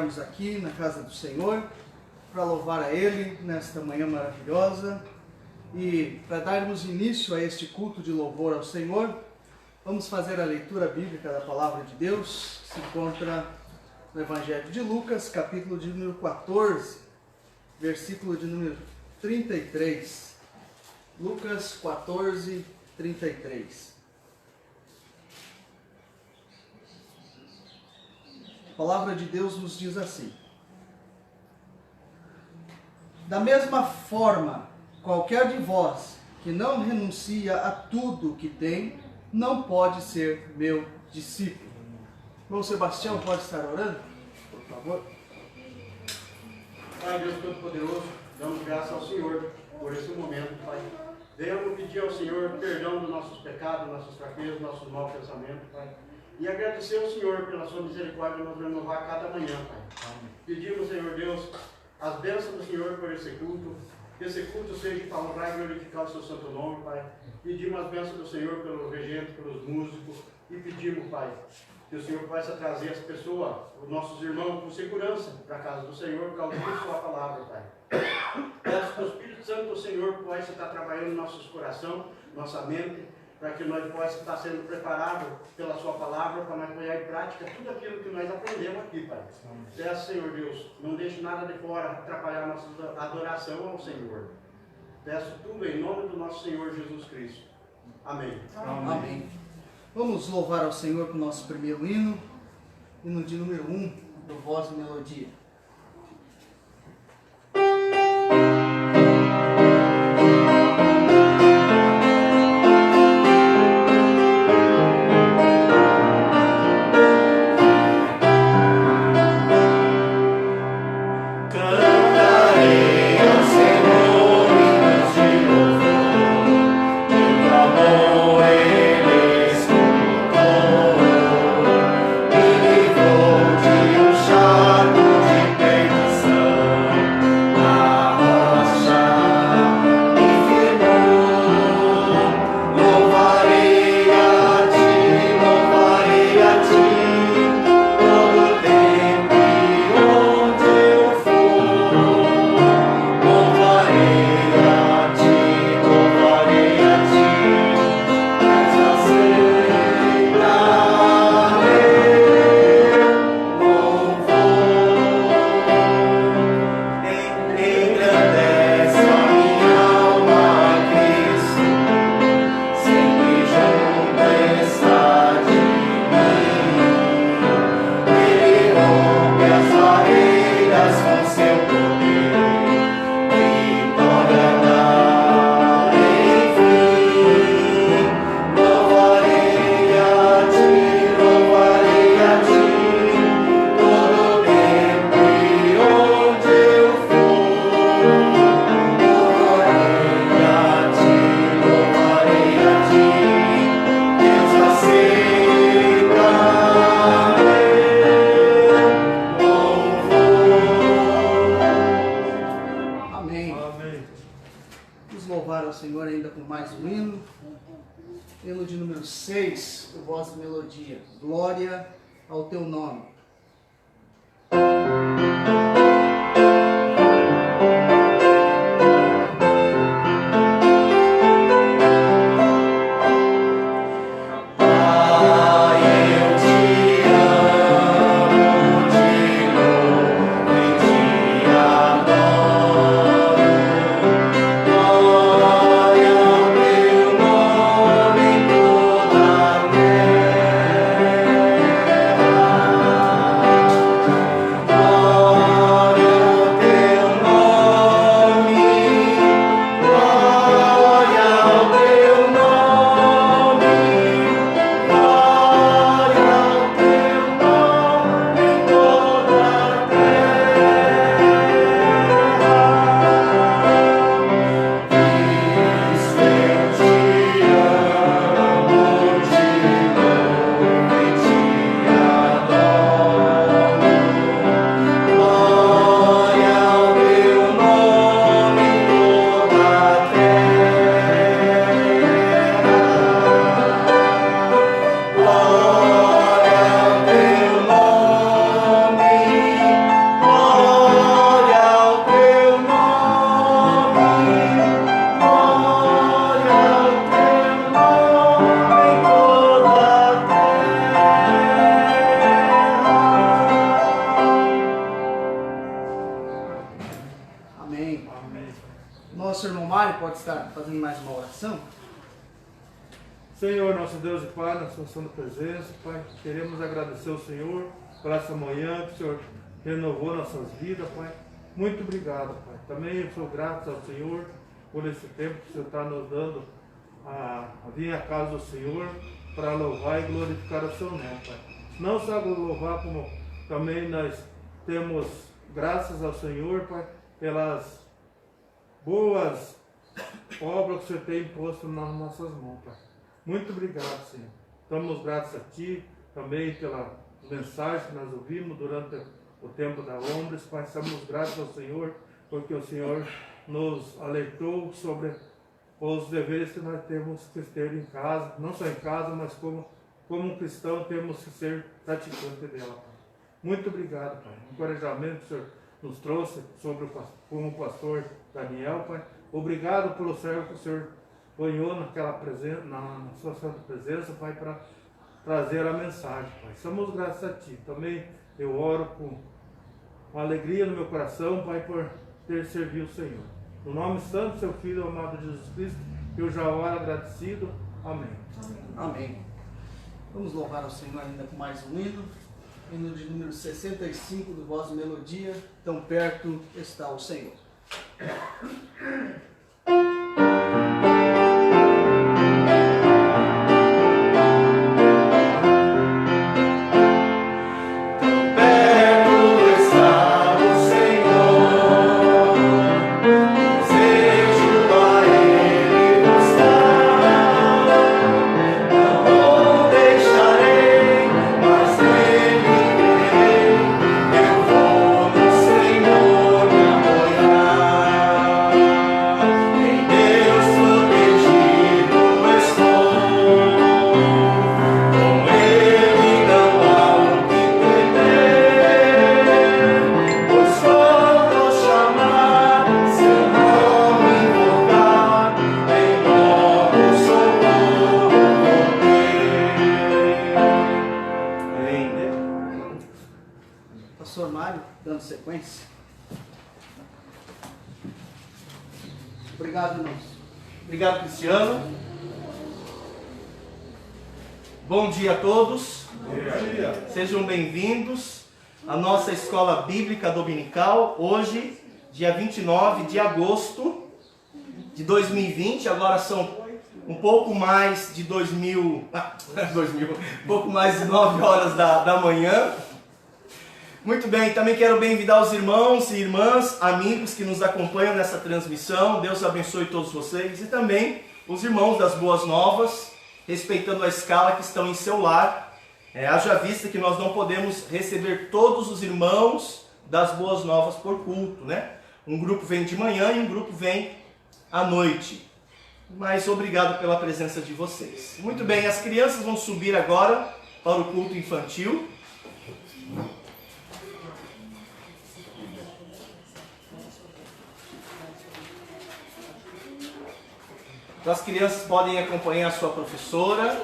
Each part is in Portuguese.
estarmos aqui na casa do Senhor, para louvar a Ele nesta manhã maravilhosa e para darmos início a este culto de louvor ao Senhor. Vamos fazer a leitura bíblica da Palavra de Deus, que se encontra no Evangelho de Lucas, capítulo de número 14, versículo de número 33. Lucas 14, 33. A palavra de Deus nos diz assim: da mesma forma, qualquer de vós que não renuncia a tudo que tem, não pode ser meu discípulo. Irmão Sebastião, pode estar orando, por favor? Pai Deus Todo-Poderoso, damos graças ao Senhor por esse momento, Pai. Venhamos pedir ao Senhor perdão dos nossos pecados, nossas fraquezas, nossos maus pensamentos, Pai. E agradecer ao Senhor pela sua misericórdia nos renovar cada manhã, Pai. Pedimos, Senhor Deus, as bênçãos do Senhor por esse culto. Que esse culto seja para honrar e glorificar o seu santo nome, Pai. Pedimos as bênçãos do Senhor pelo regente, pelos músicos. E pedimos, Pai, que o Senhor possa trazer as pessoas, os nossos irmãos, com segurança para a casa do Senhor, por causa da sua palavra, Pai. Peço que o Espírito Santo do Senhor possa estar trabalhando em nossos corações, nossa mente, para que nós possamos estar sendo preparados pela sua palavra, para nós pôr em prática tudo aquilo que nós aprendemos aqui, Pai. Peço, Senhor Deus, não deixe nada de fora atrapalhar a nossa adoração ao Senhor. Peço tudo em nome do nosso Senhor Jesus Cristo. Amém. Amém. Vamos louvar ao Senhor com o nosso primeiro hino de número 1, do Voz e Melodia. De número 6, o Voz e Melodia. Glória ao teu nome. Oh Nosso irmão Mário pode estar fazendo mais uma oração. Senhor, nosso Deus e Pai, na sua santa presença, Pai, queremos agradecer ao Senhor por essa manhã que o Senhor renovou nossas vidas, Pai. Muito obrigado, Pai. Também eu sou grato ao Senhor por esse tempo que o Senhor está nos dando a vir à casa do Senhor para louvar e glorificar o seu nome, Pai. Não só louvar, como também nós temos graças ao Senhor, Pai, pelas boas obras que o Senhor tem imposto nas nossas mãos, Pai. Muito obrigado, Senhor. Estamos gratos a Ti também pela mensagem que nós ouvimos durante o tempo da Lombres, Pai. Estamos gratos ao Senhor porque o Senhor nos alertou sobre os deveres que nós temos que ter em casa, não só em casa, mas como um cristão temos que ser praticante dela, Pai. Muito obrigado, Pai. O encorajamento que o Senhor nos trouxe como o pastor Daniel, Pai. Obrigado pelo servo que o Senhor ponhou naquela presença, na sua santa presença, Pai, para trazer a mensagem, Pai. Somos gratos a Ti. Também eu oro com alegria no meu coração, Pai, por ter servido o Senhor. No nome santo do Seu Filho amado Jesus Cristo, eu já oro agradecido. Amém. Amém. Vamos louvar ao Senhor ainda com mais um hino. Hino de número 65 do Voz e Melodia. Tão perto está o Senhor. Obrigado, irmãos. Obrigado, Cristiano. Bom dia a todos. Bom dia. Sejam bem-vindos à nossa escola bíblica dominical. Hoje, dia 29 de agosto de 2020. Agora são um pouco mais de um pouco mais de 9 horas da manhã. Muito bem, também quero bem-vindar os irmãos e irmãs, amigos que nos acompanham nessa transmissão. Deus abençoe todos vocês. E também os irmãos das Boas Novas, respeitando a escala que estão em seu lar. Haja vista que nós não podemos receber todos os irmãos das Boas Novas por culto, né? Um grupo vem de manhã e um grupo vem à noite. Mas obrigado pela presença de vocês. Muito bem, as crianças vão subir agora para o culto infantil. Então as crianças podem acompanhar a sua professora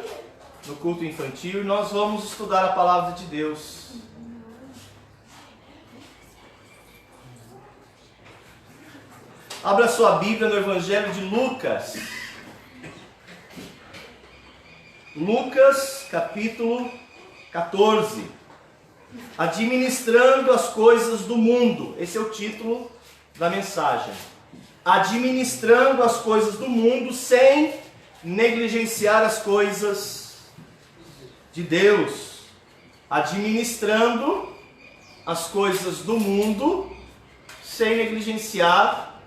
no culto infantil e nós vamos estudar a palavra de Deus. Abra sua Bíblia no Evangelho de Lucas. Lucas, capítulo 14. Administrando as coisas do mundo. Esse é o título da mensagem. Administrando as coisas do mundo sem negligenciar as coisas de Deus. Administrando as coisas do mundo sem negligenciar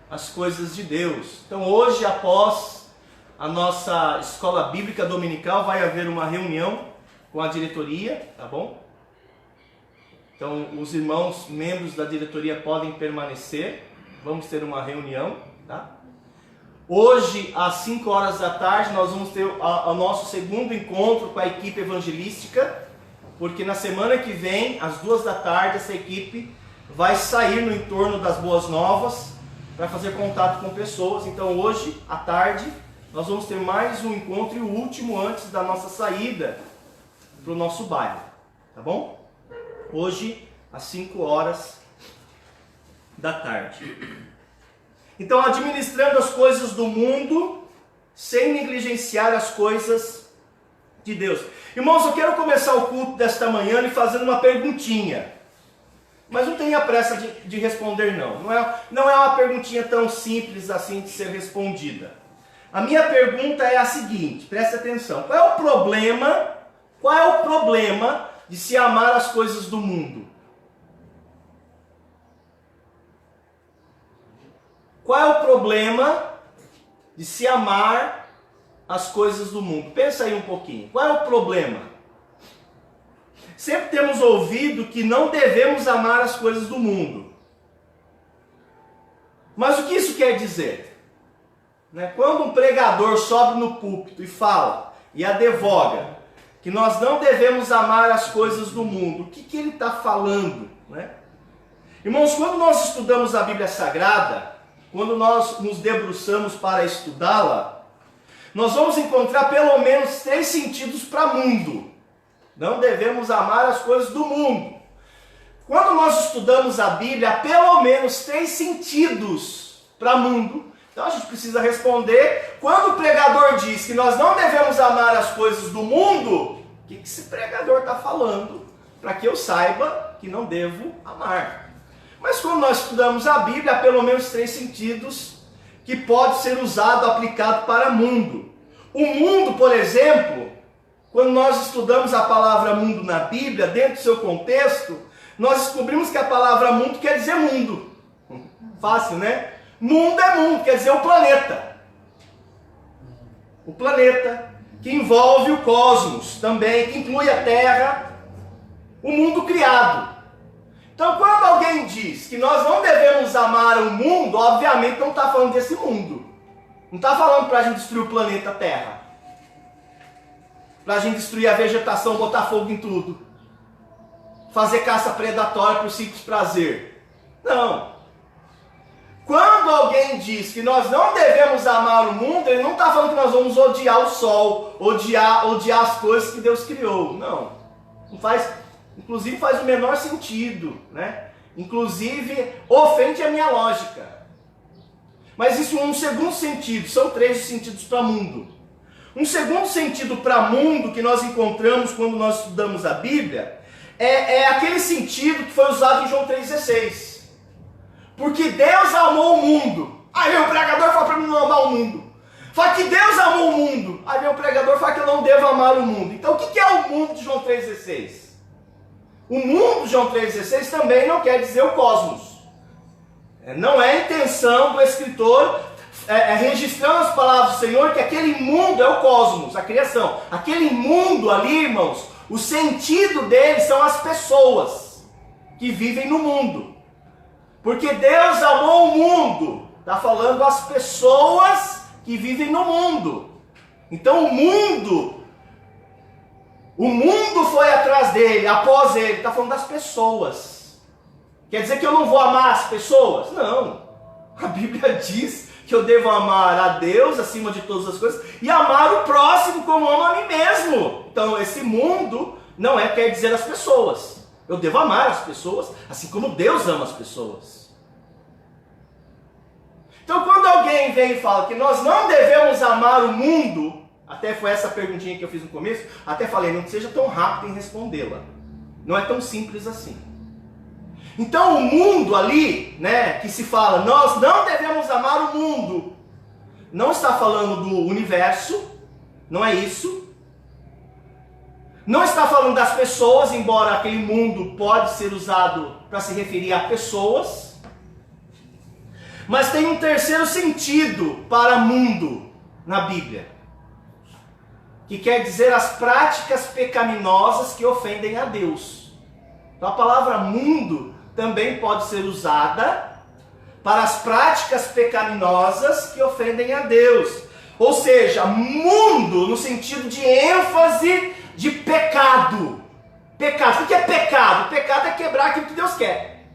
as coisas de Deus. Então hoje, após a nossa escola bíblica dominical, vai haver uma reunião com a diretoria, tá bom? Então os irmãos, membros da diretoria podem permanecer. Vamos ter uma reunião, tá? Hoje, às 5 horas da tarde, nós vamos ter o nosso segundo encontro com a equipe evangelística, porque na semana que vem, às 2 da tarde, essa equipe vai sair no entorno das Boas Novas para fazer contato com pessoas. Então hoje, à tarde, nós vamos ter mais um encontro e o último antes da nossa saída para o nosso bairro, tá bom? Hoje, às 5 horas da tarde. Então, administrando as coisas do mundo, sem negligenciar as coisas de Deus. Irmãos, eu quero começar o culto desta manhã lhe fazendo uma perguntinha. Mas não tenha pressa de responder, não. Não é uma perguntinha tão simples assim de ser respondida. A minha pergunta é a seguinte, preste atenção. Qual é o problema de se amar as coisas do mundo? Qual é o problema de se amar as coisas do mundo? Pensa aí um pouquinho. Qual é o problema? Sempre temos ouvido que não devemos amar as coisas do mundo. Mas o que isso quer dizer? Quando um pregador sobe no púlpito e fala, e advoga, que nós não devemos amar as coisas do mundo, o que ele está falando? Irmãos, quando nós estudamos a Bíblia Sagrada, quando nós nos debruçamos para estudá-la, nós vamos encontrar pelo menos 3 sentidos para mundo. Não devemos amar as coisas do mundo. Quando nós estudamos a Bíblia, há pelo menos 3 sentidos para mundo. Então a gente precisa responder, quando o pregador diz que nós não devemos amar as coisas do mundo, o que esse pregador está falando? Para que eu saiba que não devo amar. Mas quando nós estudamos a Bíblia, há pelo menos 3 sentidos que pode ser usado, aplicado para mundo. O mundo, por exemplo, quando nós estudamos a palavra mundo na Bíblia, dentro do seu contexto, nós descobrimos que a palavra mundo quer dizer mundo. Fácil, né? Mundo é mundo, quer dizer o planeta. O planeta, que envolve o cosmos também, que inclui a Terra, o mundo criado. Então, quando alguém diz que nós não devemos amar o mundo, obviamente não está falando desse mundo. Não está falando para a gente destruir o planeta Terra. Para a gente destruir a vegetação, botar fogo em tudo. Fazer caça predatória por simples prazer. Não. Quando alguém diz que nós não devemos amar o mundo, ele não está falando que nós vamos odiar o sol, odiar as coisas que Deus criou. Não. Não faz... Inclusive faz o menor sentido, Inclusive ofende a minha lógica. Mas isso é um segundo sentido, são 3 sentidos para mundo. Um segundo sentido para mundo que nós encontramos quando nós estudamos a Bíblia é aquele sentido que foi usado em João 3,16. Porque Deus amou o mundo. Aí vem o pregador fala para mim não amar o mundo. Fala que Deus amou o mundo. Aí vem o pregador fala que eu não devo amar o mundo. Então o que é o mundo de João 3,16? O mundo de João 3,16 também não quer dizer o cosmos. Não é a intenção do escritor registrando as palavras do Senhor que aquele mundo é o cosmos, a criação. Aquele mundo ali, irmãos, o sentido dele são as pessoas que vivem no mundo. Porque Deus amou o mundo. Está falando as pessoas que vivem no mundo. Então o mundo foi atrás dele, após ele. Está falando das pessoas. Quer dizer que eu não vou amar as pessoas? Não. A Bíblia diz que eu devo amar a Deus acima de todas as coisas e amar o próximo como amo a mim mesmo. Então esse mundo não quer dizer as pessoas. Eu devo amar as pessoas assim como Deus ama as pessoas. Então quando alguém vem e fala que nós não devemos amar o mundo, até foi essa perguntinha que eu fiz no começo, até falei, não seja tão rápido em respondê-la. Não é tão simples assim. Então o mundo ali, que se fala, nós não devemos amar o mundo, não está falando do universo, não é isso. Não está falando das pessoas, embora aquele mundo pode ser usado para se referir a pessoas. Mas tem um terceiro sentido para mundo na Bíblia, que quer dizer as práticas pecaminosas que ofendem a Deus. Então a palavra mundo também pode ser usada para as práticas pecaminosas que ofendem a Deus. Ou seja, mundo no sentido de ênfase de pecado. Pecado. O que é pecado? Pecado é quebrar aquilo que Deus quer.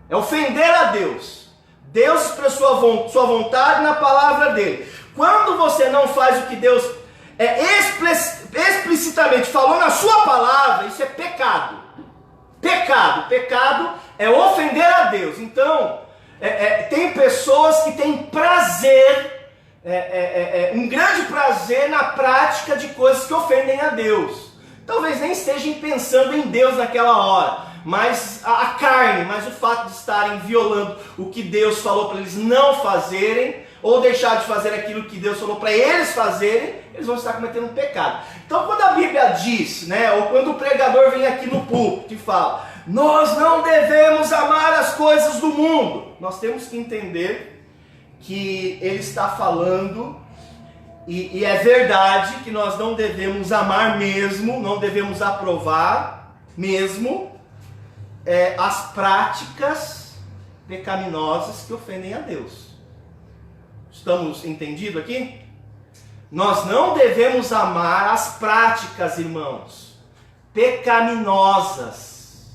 É ofender a Deus. Deus expressou sua vontade na palavra dele. Quando você não faz o que Deus explicitamente falou na sua palavra, isso é pecado. Pecado é ofender a Deus. Então, Tem pessoas que têm prazer, um grande prazer na prática de coisas que ofendem a Deus. Talvez nem estejam pensando em Deus naquela hora, mas a carne, mas o fato de estarem violando o que Deus falou para eles não fazerem, ou deixar de fazer aquilo que Deus falou para eles fazerem, eles vão estar cometendo um pecado. Então quando a Bíblia diz, ou quando o pregador vem aqui no púlpito e fala, nós não devemos amar as coisas do mundo, nós temos que entender que ele está falando, e é verdade que nós não devemos amar mesmo, não devemos aprovar mesmo as práticas pecaminosas que ofendem a Deus. Estamos entendidos aqui? Nós não devemos amar as práticas, irmãos, pecaminosas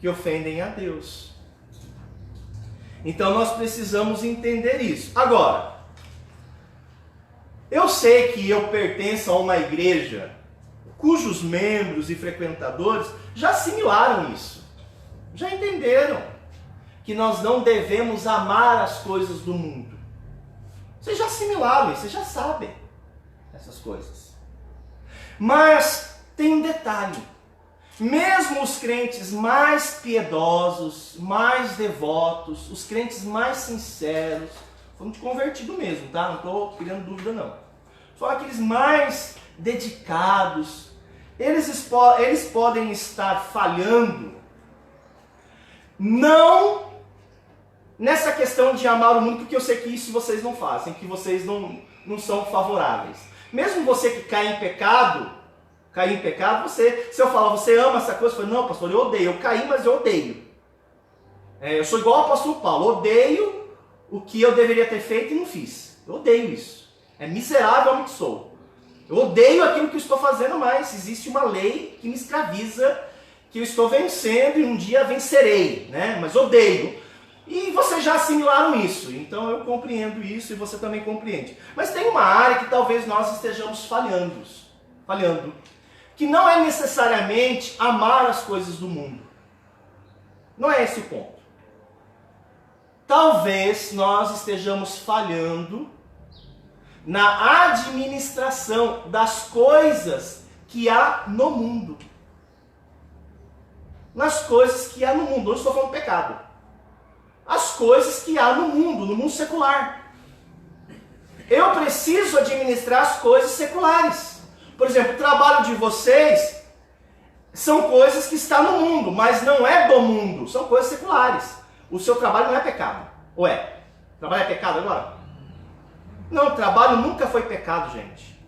que ofendem a Deus. Então nós precisamos entender isso. Agora, eu sei que eu pertenço a uma igreja cujos membros e frequentadores já assimilaram isso. Já entenderam que nós não devemos amar as coisas do mundo. Vocês já assimilaram isso, vocês já sabem essas coisas. Mas tem um detalhe. Mesmo os crentes mais piedosos, mais devotos, os crentes mais sinceros, falando de convertido mesmo, tá? Não estou criando dúvida não. Só aqueles mais dedicados, eles podem estar falhando, não nessa questão de amar o mundo, porque eu sei que isso vocês não fazem, que vocês não são favoráveis. Mesmo você que cai em pecado, se eu falar, você ama essa coisa, eu falo, não, pastor, eu odeio, eu caí, mas eu odeio. Eu sou igual ao apóstolo Paulo, odeio o que eu deveria ter feito e não fiz. Eu odeio isso. É miserável homem que sou. Eu odeio aquilo que eu estou fazendo, mas existe uma lei que me escraviza, que eu estou vencendo e um dia vencerei, Mas odeio. E vocês já assimilaram isso, então eu compreendo isso e você também compreende. Mas tem uma área que talvez nós estejamos falhando, que não é necessariamente amar as coisas do mundo. Não é esse o ponto. Talvez nós estejamos falhando na administração das coisas que há no mundo. Nas coisas que há no mundo. Não estou falando pecado. As coisas que há no mundo secular. Eu preciso administrar as coisas seculares. Por exemplo, o trabalho de vocês são coisas que estão no mundo, mas não é do mundo, são coisas seculares. O seu trabalho não é pecado, ou é? Trabalho é pecado agora? Não, trabalho nunca foi pecado, gente.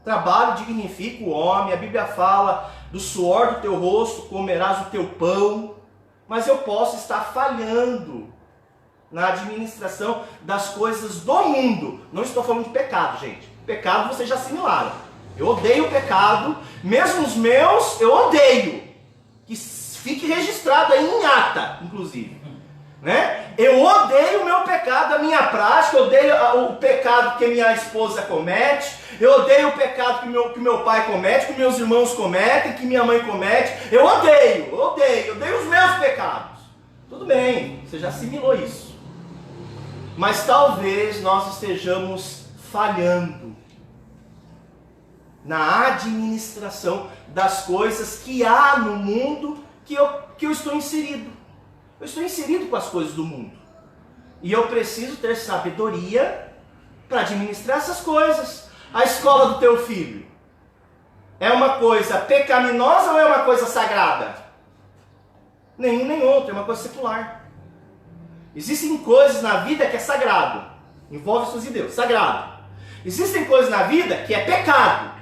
Trabalho dignifica o homem, a Bíblia fala, do suor do teu rosto comerás o teu pão, mas eu posso estar falhando na administração das coisas do mundo. Não estou falando de pecado, gente. Pecado vocês já assimilaram. Eu odeio o pecado, mesmo os meus, eu odeio. Que fique registrado aí em ata, inclusive. Eu odeio o meu pecado, a minha prática, eu odeio o pecado que minha esposa comete, eu odeio o pecado que meu pai comete, que meus irmãos cometem, que minha mãe comete. Eu odeio os meus pecados. Tudo bem, você já assimilou isso. Mas talvez nós estejamos falhando na administração das coisas que há no mundo que eu estou inserido. Eu estou inserido com as coisas do mundo. E eu preciso ter sabedoria para administrar essas coisas. A escola do teu filho é uma coisa pecaminosa ou é uma coisa sagrada? Nenhum nem outro, é uma coisa secular. Existem coisas na vida que é sagrado. Envolve as de Deus, sagrado. Existem coisas na vida que é pecado.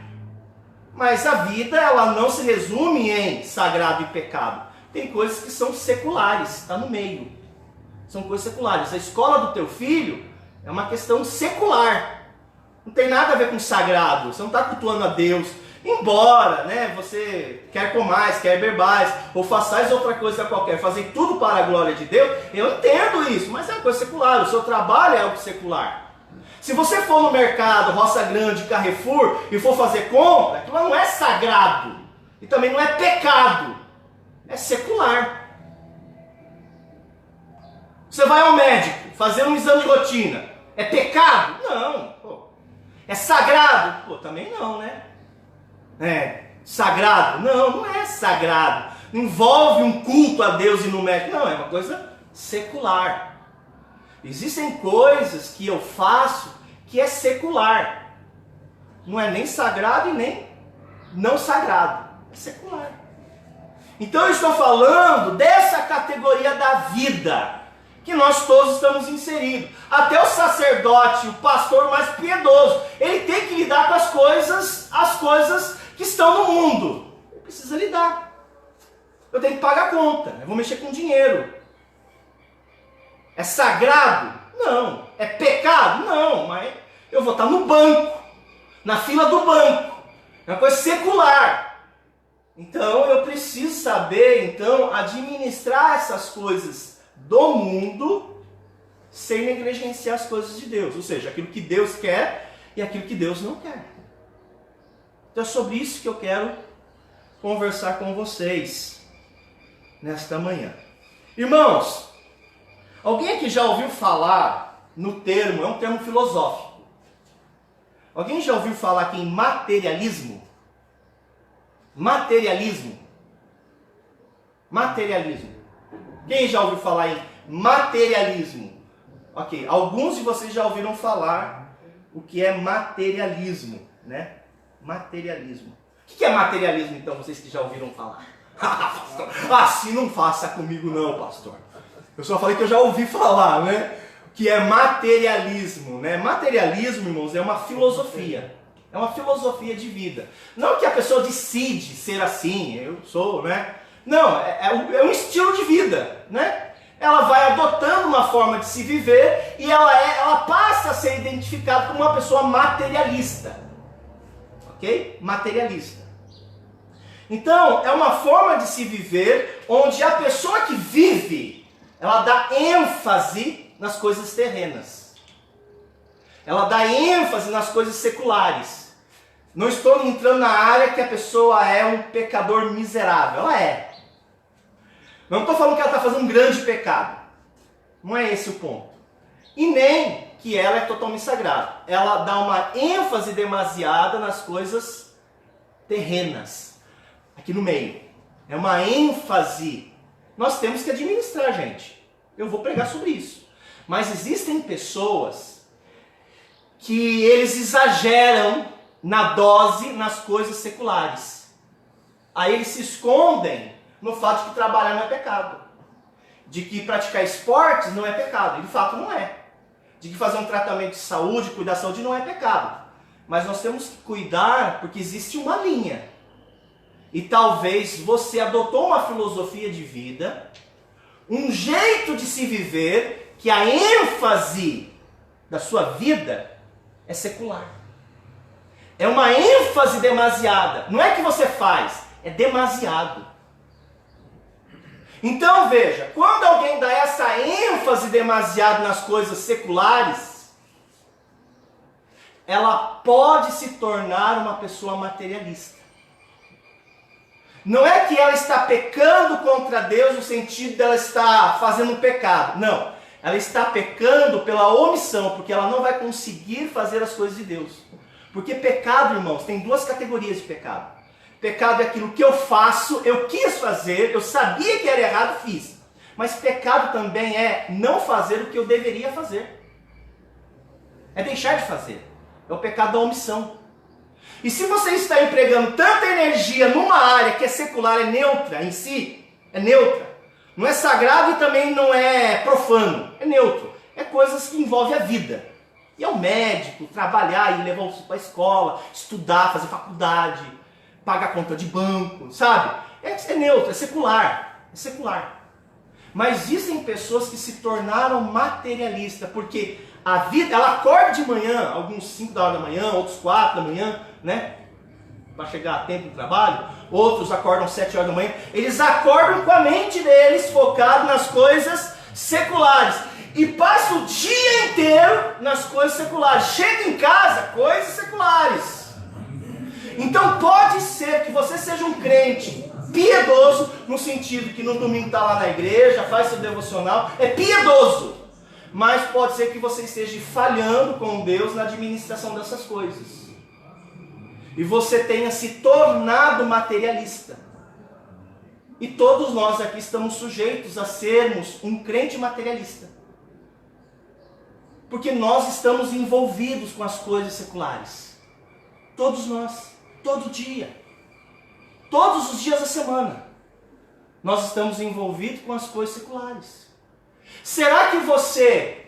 Mas a vida, ela não se resume em sagrado e pecado. Tem coisas que são seculares, está no meio. São coisas seculares. A escola do teu filho é uma questão secular. Não tem nada a ver com sagrado. Você não está cultuando a Deus. Embora, você quer comais, quer bebais, ou façais outra coisa qualquer, fazer tudo para a glória de Deus, eu entendo isso, mas é uma coisa secular. O seu trabalho é algo secular. Se você for no mercado, Roça Grande, Carrefour, e for fazer compra, aquilo não é sagrado. E também não é pecado. É secular. Você vai ao médico fazer um exame de rotina. É pecado? Não. Pô. É sagrado? Pô, também não, né? É sagrado? Não, não é sagrado. Não envolve um culto a Deus e no médico. Não, é uma coisa secular. Existem coisas que eu faço que é secular. Não é nem sagrado e nem não sagrado. É secular. Então eu estou falando dessa categoria da vida que nós todos estamos inseridos. Até o sacerdote, o pastor mais piedoso, ele tem que lidar com as coisas que estão no mundo. Ele precisa lidar. Eu tenho que pagar a conta, eu vou mexer com dinheiro. É sagrado? Não. É pecado? Não, mas eu vou estar no banco, na fila do banco. É uma coisa secular. Então eu preciso saber, administrar essas coisas do mundo sem negligenciar as coisas de Deus. Ou seja, aquilo que Deus quer e aquilo que Deus não quer. Então é sobre isso que eu quero conversar com vocês nesta manhã. Irmãos, alguém aqui já ouviu falar no termo, é um termo filosófico. Alguém já ouviu falar aqui em materialismo? Materialismo. Materialismo. Quem já ouviu falar em materialismo? Ok, alguns de vocês já ouviram falar o que é materialismo, né? Materialismo. O que é materialismo, então, vocês que já ouviram falar? Pastor, assim não faça comigo não, pastor. Eu só falei que eu já ouvi falar, né? O que é materialismo, né? Materialismo, irmãos, é uma filosofia. É uma filosofia de vida. Não que a pessoa decide ser assim, eu sou, né? Não, é um estilo de vida, né? Ela vai adotando uma forma de se viver e ela passa a ser identificada como uma pessoa materialista. Ok? Materialista. Então, é uma forma de se viver onde a pessoa que vive, ela dá ênfase nas coisas terrenas. Ela dá ênfase nas coisas seculares. Não estou entrando na área que a pessoa é um pecador miserável. Ela é. Não estou falando que ela está fazendo um grande pecado. Não é esse o ponto. E nem que ela é totalmente sagrada. Ela dá uma ênfase demasiada nas coisas terrenas. Aqui no meio. É uma ênfase. Nós temos que administrar, gente. Eu vou pregar sobre isso. Mas existem pessoas que eles exageram na dose nas coisas seculares. Aí eles se escondem no fato de que trabalhar não é pecado. De que praticar esportes não é pecado. E de fato não é. De que fazer um tratamento de saúde, cuidar da saúde não é pecado. Mas nós temos que cuidar porque existe uma linha. E talvez você adotou uma filosofia de vida, um jeito de se viver, que a ênfase da sua vida é secular. É uma ênfase demasiada. Não é que você faz, é demasiado. Então veja, quando alguém dá essa ênfase demasiada nas coisas seculares, ela pode se tornar uma pessoa materialista. Não é que ela está pecando contra Deus no sentido de ela estar fazendo um pecado. Não. Ela está pecando pela omissão, porque ela não vai conseguir fazer as coisas de Deus. Porque pecado, irmãos, tem duas categorias de pecado. Pecado é aquilo que eu faço, eu quis fazer, eu sabia que era errado, fiz. Mas pecado também é não fazer o que eu deveria fazer. É deixar de fazer. É o pecado da omissão. E se você está empregando tanta energia numa área que é secular, é neutra em si, é neutra. Não é sagrado e também não é profano, é neutro. É coisas que envolvem a vida. E é o médico, trabalhar, ir levar o filho para a escola, estudar, fazer faculdade, pagar conta de banco, sabe? É neutro, é secular. É secular. Mas existem pessoas que se tornaram materialistas, porque a vida, ela acorda de manhã, alguns 5 da hora da manhã, outros 4 da manhã, né? Para chegar a tempo do trabalho. Outros acordam 7 horas da manhã. Eles acordam com a mente deles focado nas coisas seculares. E passa o dia inteiro nas coisas seculares. Chega em casa, coisas seculares. Então pode ser que você seja um crente Piedoso no sentido que no domingo está lá na igreja, faz seu devocional, é piedoso. Mas pode ser que você esteja falhando com Deus na administração dessas coisas. E você tenha se tornado materialista. E todos nós aqui estamos sujeitos a sermos um crente materialista. Porque nós estamos envolvidos com as coisas seculares. Todos nós, todo dia. Todos os dias da semana. Nós estamos envolvidos com as coisas seculares. Será que você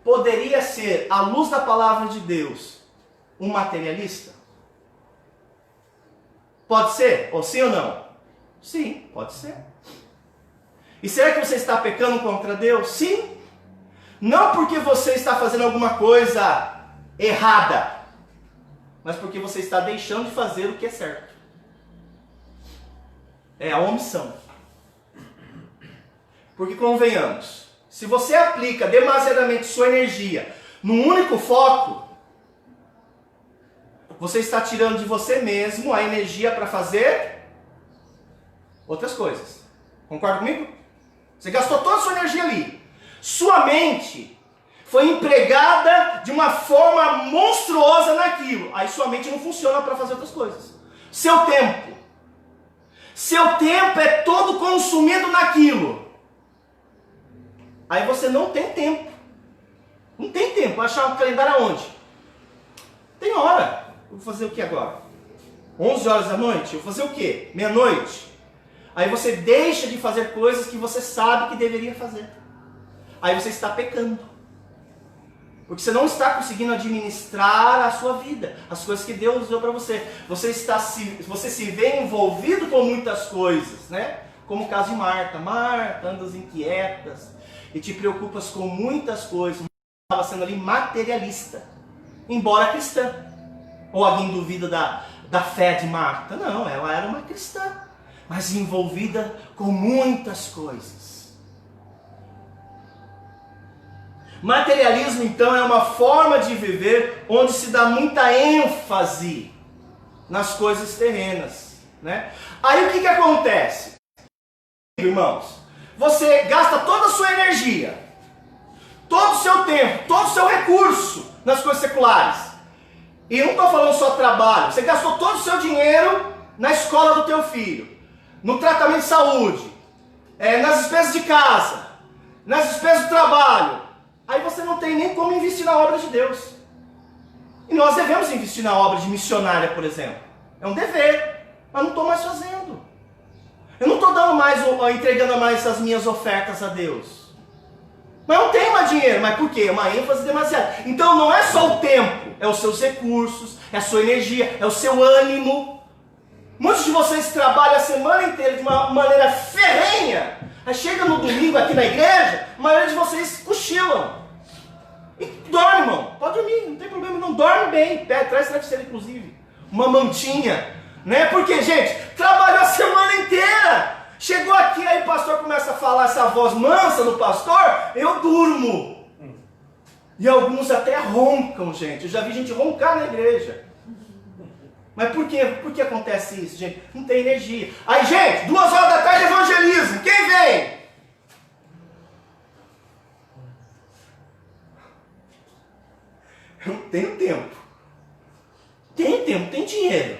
poderia ser, à luz da palavra de Deus, um materialista? Pode ser? Ou sim ou não? Sim, pode ser. E será que você está pecando contra Deus? Sim. Não porque você está fazendo alguma coisa errada, mas porque você está deixando de fazer o que é certo. É a omissão. Porque convenhamos, se você aplica demasiadamente sua energia num único foco, você está tirando de você mesmo a energia para fazer outras coisas. Concorda comigo? Você gastou toda a sua energia ali. Sua mente foi empregada de uma forma monstruosa naquilo. Aí sua mente não funciona para fazer outras coisas. Seu tempo é todo consumido naquilo. Aí você não tem tempo. Não tem tempo. Vai achar um calendário aonde? Tem hora. Eu vou fazer o que agora? 11 horas da noite? Eu vou fazer o quê? Meia-noite? Aí você deixa de fazer coisas que você sabe que deveria fazer. Aí você está pecando. Porque você não está conseguindo administrar a sua vida, as coisas que Deus deu para você. Você se vê envolvido com muitas coisas, né? Como o caso de Marta. Marta, andas inquietas e te preocupas com muitas coisas. Estava sendo ali materialista, embora cristã. Ou alguém duvida da fé de Marta? Não, ela era uma cristã, mas envolvida com muitas coisas. Materialismo, então, é uma forma de viver onde se dá muita ênfase nas coisas terrenas, né? Aí o que acontece? Irmãos, você gasta toda a sua energia, todo o seu tempo, todo o seu recurso nas coisas seculares. E não estou falando só trabalho. Você gastou todo o seu dinheiro na escola do teu filho, no tratamento de saúde, nas despesas de casa, nas despesas do trabalho. Aí você não tem nem como investir na obra de Deus. E nós devemos investir na obra de missionária, por exemplo. É um dever, mas não estou mais fazendo. Eu não estou dando mais, entregando mais as minhas ofertas a Deus. Mas eu não tenho mais dinheiro. Mas por quê? É uma ênfase demasiada. Então não é só o tempo, é os seus recursos, é a sua energia, é o seu ânimo. Muitos de vocês trabalham a semana inteira de uma maneira ferrenha. Aí chega no domingo aqui na igreja, a maioria de vocês cochilam. E dorme, irmão. Pode dormir, não tem problema não. Dorme bem. Traz travesseiro, inclusive. Uma mantinha. Né? Porque, gente, trabalhou a semana inteira. Chegou aqui, aí o pastor começa a falar essa voz mansa do pastor, eu durmo. E alguns até roncam, gente. Eu já vi gente roncar na igreja. Mas por quê? Por que acontece isso, gente? Não tem energia. Aí, gente, 2 horas da tarde evangelismo. Quem vem? Eu não tenho tempo. Tem tempo, tem dinheiro.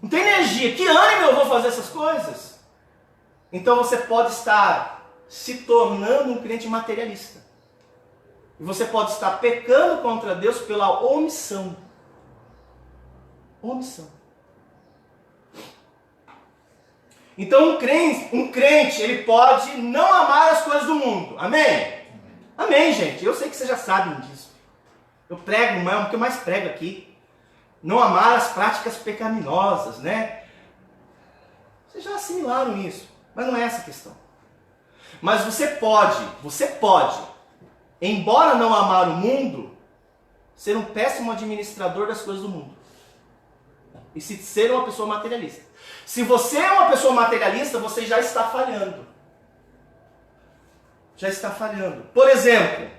Não tem energia. Que ânimo eu vou fazer essas coisas? Então você pode estar se tornando um crente materialista. E você pode estar pecando contra Deus pela omissão. Omissão. Então um crente, ele pode não amar as coisas do mundo. Amém? Amém, gente. Eu sei que vocês já sabem disso. Eu prego, não é o que eu mais prego aqui. Não amar as práticas pecaminosas, né? Vocês já assimilaram isso. Mas não é essa a questão. Mas você pode, embora não amar o mundo, ser um péssimo administrador das coisas do mundo. E ser uma pessoa materialista. Se você é uma pessoa materialista, você já está falhando. Já está falhando. Por exemplo,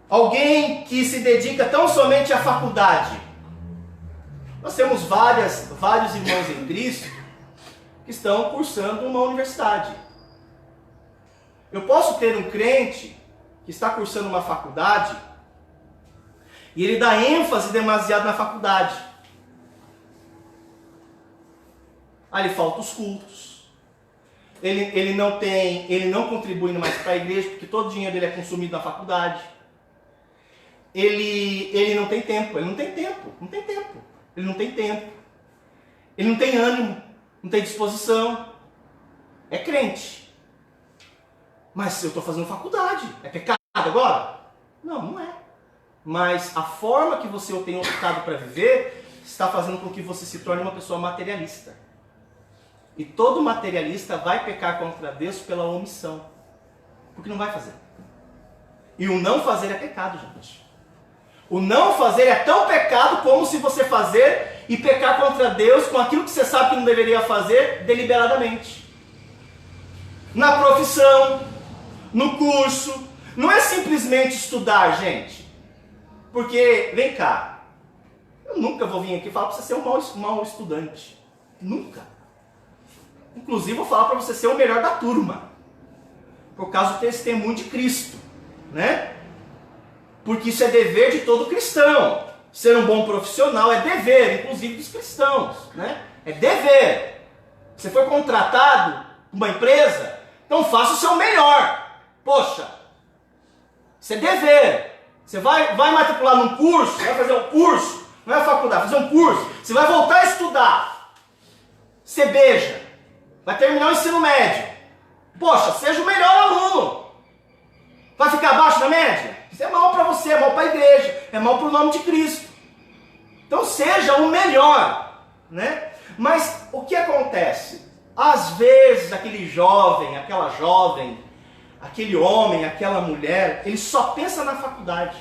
alguém que se dedica tão somente à faculdade. Nós temos vários irmãos em Cristo que estão cursando uma universidade. Eu posso ter um crente que está cursando uma faculdade e ele dá ênfase demasiado na faculdade. Aí ele falta os cultos. Ele não contribui mais para a igreja, porque todo o dinheiro dele é consumido na faculdade. Ele não tem tempo. Ele não tem ânimo, não tem disposição. É crente. Mas eu estou fazendo faculdade. É pecado agora? Não, não é. Mas a forma que você tem optado para viver está fazendo com que você se torne uma pessoa materialista. E todo materialista vai pecar contra Deus pela omissão. Porque não vai fazer. E o não fazer é pecado, gente. O não fazer é tão pecado como se você fazer e pecar contra Deus com aquilo que você sabe que não deveria fazer deliberadamente. Na profissão, no curso, não é simplesmente estudar, gente. Porque, vem cá, eu nunca vou vir aqui falar para você ser um mau estudante. Nunca. Inclusive, vou falar para você ser o melhor da turma. Por causa do testemunho de Cristo, né? Porque isso é dever de todo cristão. Ser um bom profissional é dever, inclusive dos cristãos, né? É dever. Você foi contratado por uma empresa, então faça o seu melhor. Poxa, isso é dever. Você vai matricular num curso, vai fazer um curso, não é a faculdade, fazer um curso. Você vai voltar a estudar. Você beija. Vai terminar o ensino médio. Poxa, seja o melhor aluno. Vai ficar abaixo da média? Isso é mal para você, é mal para a igreja, é mal para o nome de Cristo. Então seja o melhor, né? Mas o que acontece? Às vezes aquele jovem, aquela jovem, aquele homem, aquela mulher, ele só pensa na faculdade.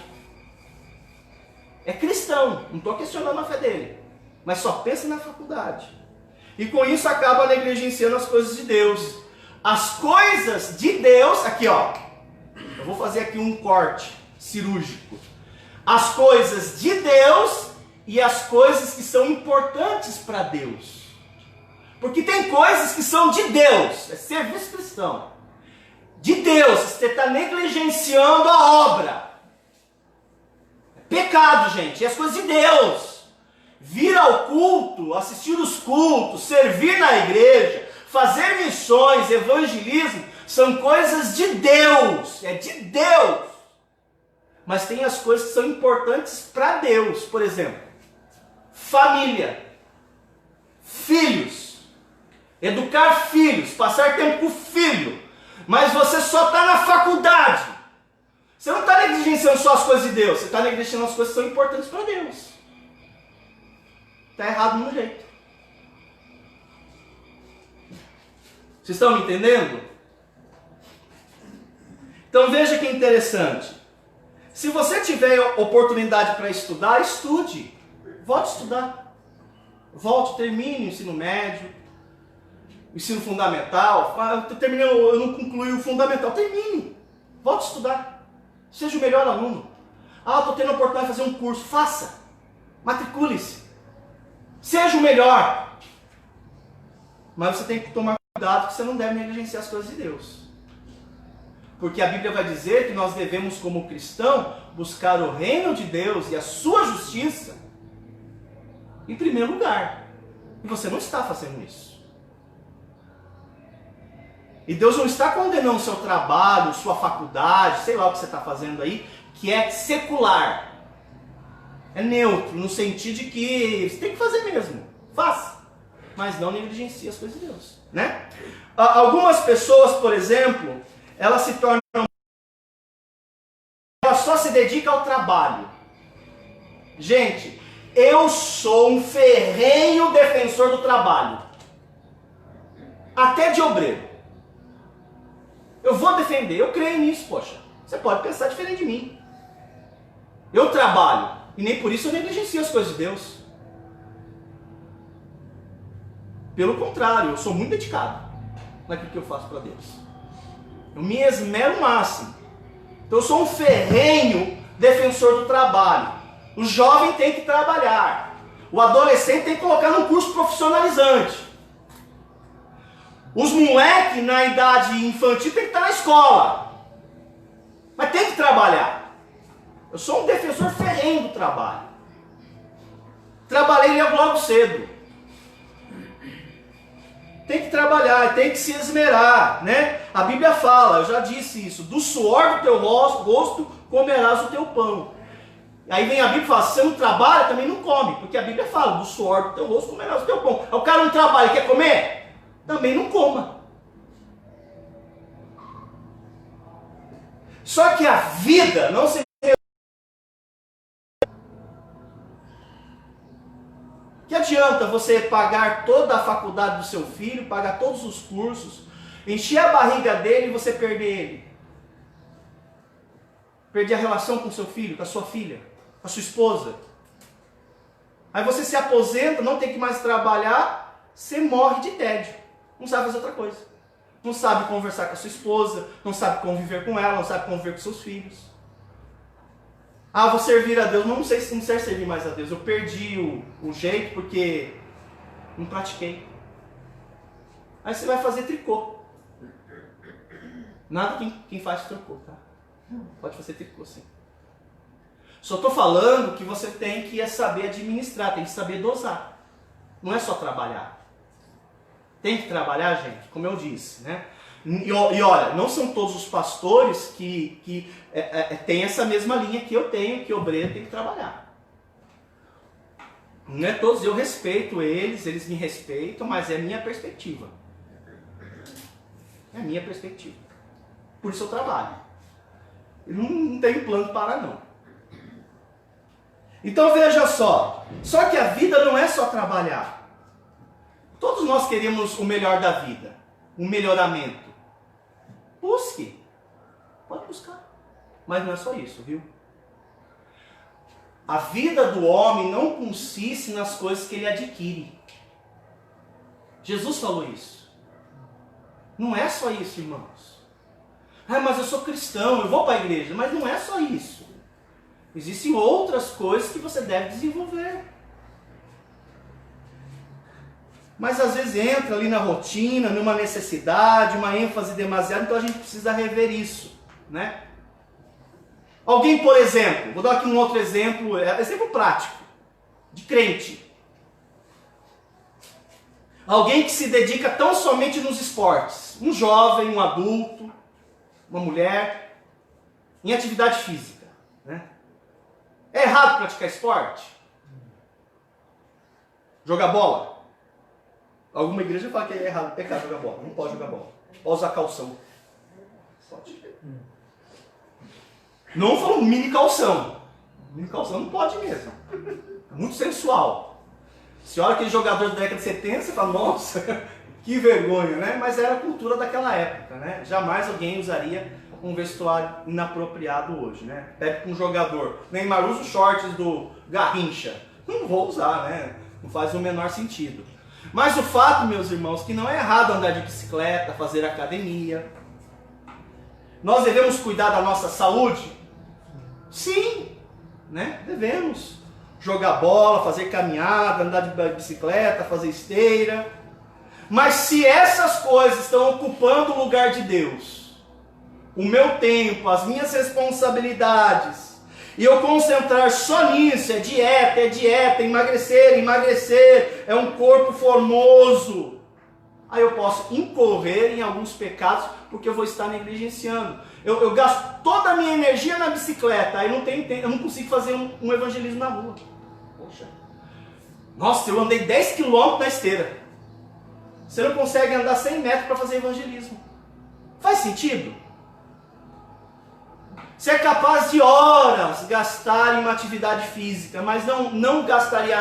É cristão, não estou questionando a fé dele, mas só pensa na faculdade. E com isso acaba negligenciando as coisas de Deus. As coisas de Deus, aqui ó, eu vou fazer aqui um corte cirúrgico. As coisas de Deus e as coisas que são importantes para Deus. Porque tem coisas que são de Deus, é serviço cristão. De Deus, você está negligenciando a obra. É pecado, gente, é as coisas de Deus. Vir ao culto, assistir os cultos, servir na igreja, fazer missões, evangelismo, são coisas de Deus, é de Deus. Mas tem as coisas que são importantes para Deus, por exemplo, família, filhos, educar filhos, passar tempo com o filho, mas você só está na faculdade. Você não está negligenciando só as coisas de Deus, você está negligenciando as coisas que são importantes para Deus. Está errado no jeito. Vocês estão me entendendo? Então veja que interessante. Se você tiver oportunidade para estudar, estude. Volte a estudar. Volte, termine o ensino médio, o ensino fundamental. Eu não concluí o fundamental. Termine. Volte a estudar. Seja o melhor aluno. Estou tendo a oportunidade de fazer um curso. Faça. Matricule-se. Seja o melhor. Mas você tem que tomar cuidado que você não deve negligenciar as coisas de Deus. Porque a Bíblia vai dizer que nós devemos, como cristão, buscar o reino de Deus e a sua justiça em primeiro lugar. E você não está fazendo isso. E Deus não está condenando o seu trabalho, sua faculdade, sei lá o que você está fazendo aí, que é secular. É neutro, no sentido de que você tem que fazer mesmo. Faça. Mas não negligencie as coisas de Deus, né? Algumas pessoas, por exemplo, elas se tornam... Ela só se dedica ao trabalho. Gente, eu sou um ferrenho defensor do trabalho. Até de obreiro. Eu vou defender, eu creio nisso, poxa. Você pode pensar diferente de mim. Eu trabalho. E nem por isso eu negligencio as coisas de Deus. Pelo contrário, eu sou muito dedicado naquilo que eu faço para Deus. Eu me esmero o máximo. Então eu sou um ferrenho defensor do trabalho. O jovem tem que trabalhar. o adolescente tem que colocar num curso profissionalizante. Os moleques na idade infantil tem que estar na escola. Mas tem que trabalhar. Eu sou um defensor ferrenho do trabalho. Trabalhei logo cedo. Tem que trabalhar, tem que se esmerar, né? A Bíblia fala, eu já disse isso, do suor do teu rosto comerás o teu pão. Aí vem a Bíblia e fala, se você não trabalha, também não come. Porque a Bíblia fala, do suor do teu rosto comerás o teu pão. O cara não trabalha e quer comer? Também não coma. Só que a vida não se... Que adianta você pagar toda a faculdade do seu filho, pagar todos os cursos, encher a barriga dele e você perder ele? Perder a relação com seu filho, com a sua filha, com a sua esposa. Aí você se aposenta, não tem que mais trabalhar, você morre de tédio. Não sabe fazer outra coisa. Não sabe conversar com a sua esposa, não sabe conviver com ela, não sabe conviver com seus filhos. Ah, vou servir a Deus. Não sei se não serve servir mais a Deus. Eu perdi o jeito porque não pratiquei. Aí você vai fazer tricô. Nada quem faz tricô, tá? Pode fazer tricô, sim. Só estou falando que você tem que saber administrar, tem que saber dosar. Não é só trabalhar. Tem que trabalhar, gente, como eu disse, né? E olha, não são todos os pastores que têm essa mesma linha que eu tenho, que obreiro tem que trabalhar. Não é todos, eu respeito eles me respeitam, mas é a minha perspectiva. É a minha perspectiva. Por isso eu trabalho. Eu não tenho plano para não. Então veja só que a vida não é só trabalhar. Todos nós queremos o melhor da vida, um melhoramento. Busque. Pode buscar. Mas não é só isso, viu? A vida do homem não consiste nas coisas que ele adquire. Jesus falou isso. Não é só isso, irmãos. Ah, mas eu sou cristão, eu vou para a igreja. Mas não é só isso. Existem outras coisas que você deve desenvolver. Mas às vezes entra ali na rotina, numa necessidade, uma ênfase demasiada, então a gente precisa rever isso, né? Alguém, por exemplo, vou dar aqui um outro exemplo, exemplo prático, de crente. Alguém que se dedica tão somente nos esportes, um jovem, um adulto, uma mulher, em atividade física, né? É errado praticar esporte? Jogar bola? Alguma igreja fala que é errado, pecado jogar bola. Não pode jogar bola. Pode usar calção. Pode. Não falando mini calção. Mini calção não pode mesmo. Muito sensual. Você olha aquele jogador da década de 70, você fala, nossa, que vergonha, né? Mas era a cultura daquela época, né? Jamais alguém usaria um vestuário inapropriado hoje, né? Pega com um jogador. Neymar usa os shorts do Garrincha. Não vou usar, né? Não faz o menor sentido. Mas o fato, meus irmãos, que não é errado andar de bicicleta, fazer academia. Nós devemos cuidar da nossa saúde? Sim, né? Devemos. Jogar bola, fazer caminhada, andar de bicicleta, fazer esteira. Mas se essas coisas estão ocupando o lugar de Deus, o meu tempo, as minhas responsabilidades, e eu concentrar só nisso, é dieta, emagrecer, é um corpo formoso. Aí eu posso incorrer em alguns pecados, porque eu vou estar negligenciando. Eu gasto toda a minha energia na bicicleta, aí eu não consigo fazer um evangelismo na rua. Poxa. Nossa, eu andei 10 km na esteira. Você não consegue andar 100 metros para fazer evangelismo. Faz sentido? Você é capaz de horas gastar em uma atividade física, mas não gastaria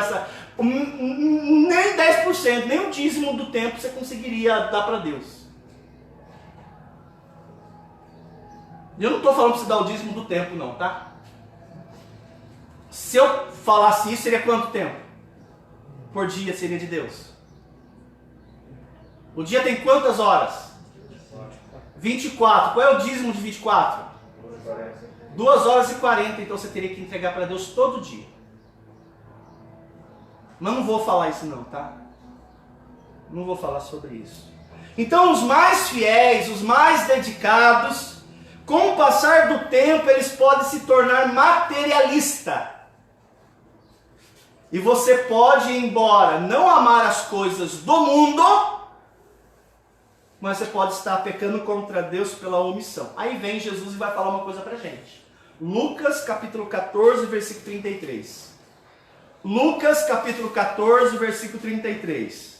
nem 10%, nem um dízimo do tempo você conseguiria dar para Deus. E eu não estou falando para você dar o dízimo do tempo não, tá? Se eu falasse isso, seria quanto tempo? Por dia seria de Deus? O dia tem quantas horas? 24. Qual é o dízimo de 24? 2 horas e 40, então você teria que entregar para Deus todo dia. Mas não vou falar isso não, tá? Não vou falar sobre isso. Então os mais fiéis, os mais dedicados, com o passar do tempo eles podem se tornar materialista. E você pode ir embora, não amar as coisas do mundo, mas você pode estar pecando contra Deus pela omissão. Aí vem Jesus e vai falar uma coisa pra gente. Lucas capítulo 14, versículo 33. Lucas capítulo 14, versículo 33.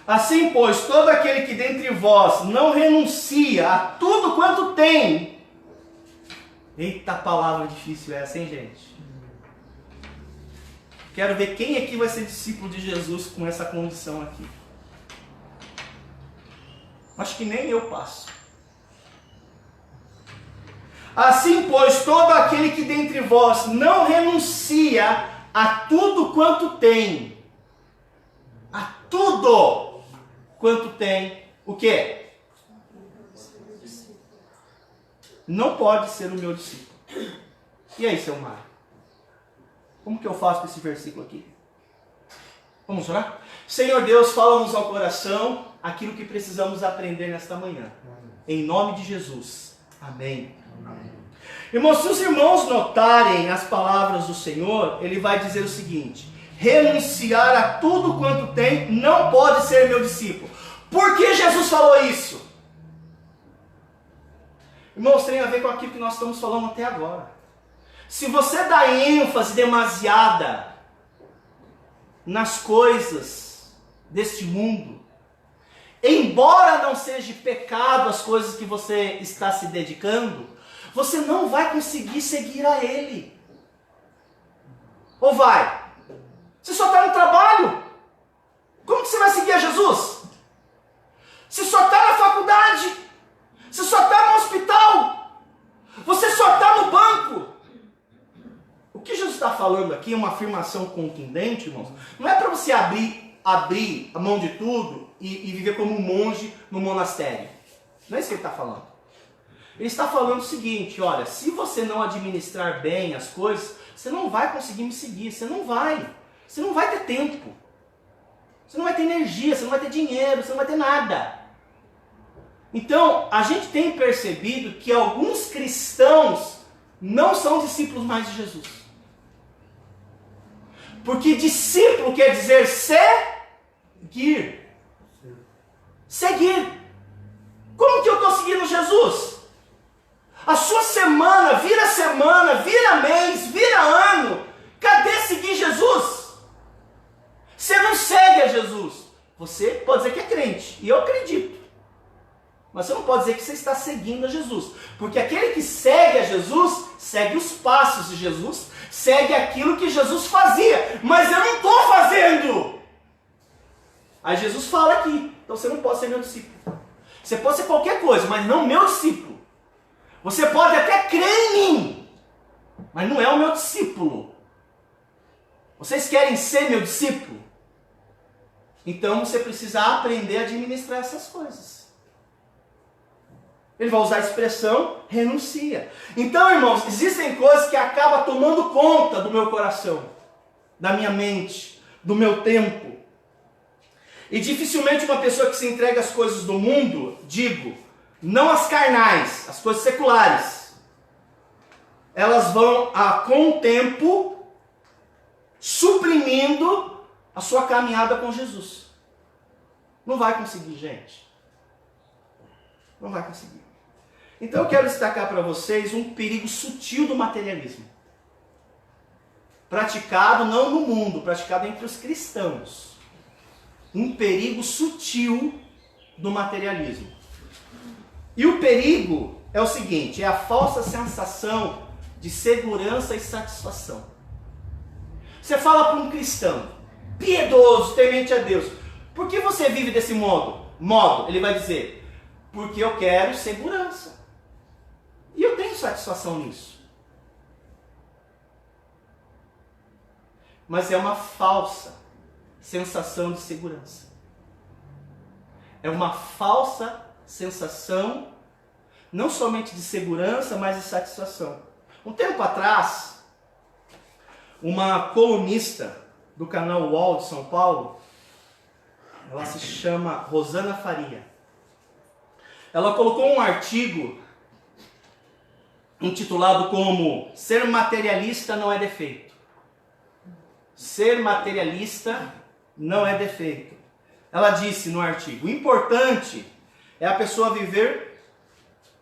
Assim, pois, todo aquele que dentre vós não renuncia a tudo quanto tem. Eita palavra difícil essa, hein, gente? Quero ver quem aqui vai ser discípulo de Jesus com essa condição aqui. Acho que nem eu passo. Assim, pois, todo aquele que dentre vós não renuncia a tudo quanto tem. A tudo quanto tem. O quê? Não pode ser o meu discípulo. E aí, seu Mário? Como que eu faço com esse versículo aqui? Vamos orar? Senhor Deus, fala-nos ao coração aquilo que precisamos aprender nesta manhã. Em nome de Jesus. Amém. Amém. Irmãos, se os irmãos notarem as palavras do Senhor, ele vai dizer o seguinte: renunciar a tudo quanto tem não pode ser meu discípulo. Por que Jesus falou isso? Irmãos, tem a ver com aquilo que nós estamos falando até agora. Se você dá ênfase demasiada nas coisas deste mundo, embora não seja pecado as coisas que você está se dedicando, você não vai conseguir seguir a Ele. Ou vai? Você só está no trabalho. Como que você vai seguir a Jesus? Você só está na faculdade. Você só está no hospital. Você só está no banco. O que Jesus está falando aqui é uma afirmação contundente, irmãos. Não é para você abrir a mão de tudo e viver como um monge no monastério. Não é isso que ele está falando. Ele está falando o seguinte: olha, se você não administrar bem as coisas, você não vai conseguir me seguir. Você não vai ter tempo. Você não vai ter energia, você não vai ter dinheiro, você não vai ter nada. Então, a gente tem percebido que alguns cristãos não são discípulos mais de Jesus. Porque discípulo quer dizer seguir. Seguir. Como que eu estou seguindo Jesus? A sua semana, vira mês, vira ano. Cadê seguir Jesus? Você não segue a Jesus. Você pode dizer que é crente, e eu acredito. Mas você não pode dizer que você está seguindo a Jesus. Porque aquele que segue a Jesus, segue os passos de Jesus, segue aquilo que Jesus fazia. Mas eu não estou fazendo. Aí Jesus fala aqui: então você não pode ser meu discípulo. Você pode ser qualquer coisa, mas não meu discípulo. Você pode até crer em mim, mas não é o meu discípulo. Vocês querem ser meu discípulo? Então você precisa aprender a administrar essas coisas. Ele vai usar a expressão renuncia. Então, irmãos, existem coisas que acabam tomando conta do meu coração, da minha mente, do meu tempo. E dificilmente uma pessoa que se entrega às coisas do mundo, digo, não as carnais, as coisas seculares, elas vão, com o tempo, suprimindo a sua caminhada com Jesus. Não vai conseguir, gente. Não vai conseguir. Então eu quero destacar para vocês um perigo sutil do materialismo. Praticado não no mundo, praticado entre os cristãos. Um perigo sutil do materialismo. E o perigo é o seguinte: é a falsa sensação de segurança e satisfação. Você fala para um cristão piedoso, temente a Deus: por que você vive desse modo? Ele vai dizer: porque eu quero segurança. E eu tenho satisfação nisso. Mas é uma falsa sensação de segurança. É uma falsa sensação, não somente de segurança, mas de satisfação. Um tempo atrás, uma colunista do canal UOL de São Paulo, ela se chama Rosana Faria. Ela colocou um artigo intitulado como Ser materialista não é defeito. Ser materialista não é defeito. Ela disse no artigo: o importante é a pessoa viver